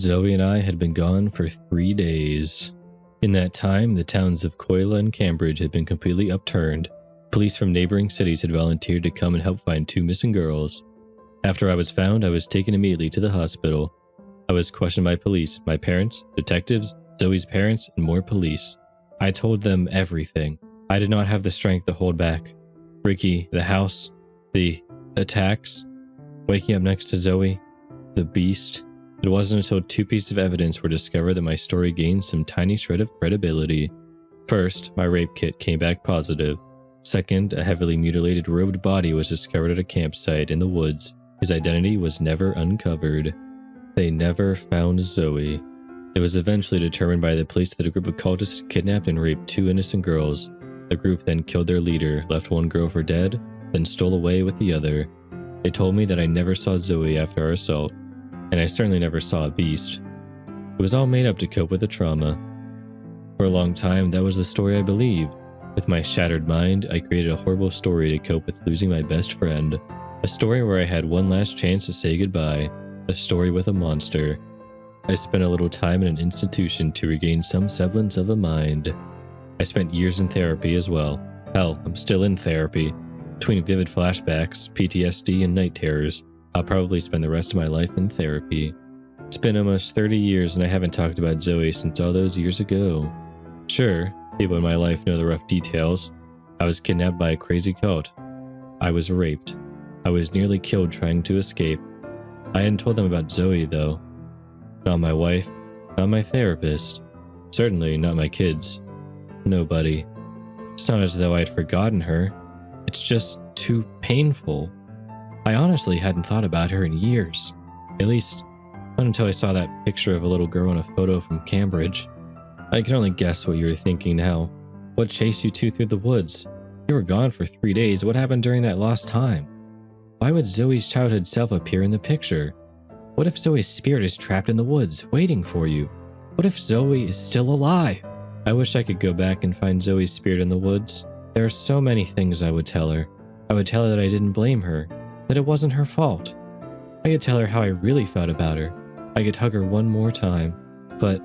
Zoe and I had been gone for 3 days. In that time, the towns of Coila and Cambridge had been completely upturned. Police from neighboring cities had volunteered to come and help find 2 missing girls. After I was found, I was taken immediately to the hospital. I was questioned by police, my parents, detectives, Zoe's parents, and more police. I told them everything. I did not have the strength to hold back. Ricky, the house, the attacks, waking up next to Zoe, the beast. It wasn't until 2 pieces of evidence were discovered that my story gained some tiny shred of credibility. First, my rape kit came back positive. Second, a heavily mutilated, robed body was discovered at a campsite in the woods. His identity was never uncovered. They never found Zoe. It was eventually determined by the police that a group of cultists had kidnapped and raped 2 innocent girls. The group then killed their leader, left one girl for dead, then stole away with the other. They told me that I never saw Zoe after our assault, and I certainly never saw a beast. It was all made up to cope with the trauma. For a long time, that was the story I believed. With my shattered mind, I created a horrible story to cope with losing my best friend. A story where I had one last chance to say goodbye. A story with a monster. I spent a little time in an institution to regain some semblance of a mind. I spent years in therapy as well. Hell, I'm still in therapy. Between vivid flashbacks, PTSD, and night terrors, I'll probably spend the rest of my life in therapy. It's been almost 30 years and I haven't talked about Zoe since all those years ago. Sure, people in my life know the rough details. I was kidnapped by a crazy cult. I was raped. I was nearly killed trying to escape. I hadn't told them about Zoe, though. Not my wife, not my therapist, certainly not my kids. Nobody. It's not as though I'd forgotten her. It's just too painful. I honestly hadn't thought about her in years. At least, not until I saw that picture of a little girl in a photo from Cambridge. I can only guess what you're thinking now. What chased you 2 through the woods? You were gone for 3 days. What happened during that lost time? Why would Zoe's childhood self appear in the picture? What if Zoe's spirit is trapped in the woods, waiting for you? What if Zoe is still alive? I wish I could go back and find Zoe's spirit in the woods. There are so many things I would tell her. I would tell her that I didn't blame her, that it wasn't her fault. I could tell her how I really felt about her. I could hug her one more time. But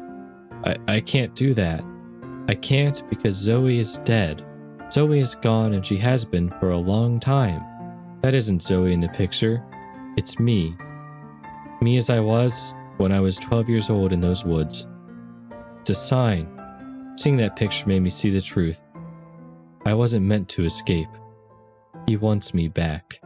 I can't do that. I can't because Zoe is dead. Zoe is gone and she has been for a long time. That isn't Zoe in the picture. It's me. Me as I was when I was 12 years old in those woods. It's a sign. Seeing that picture made me see the truth. I wasn't meant to escape. He wants me back.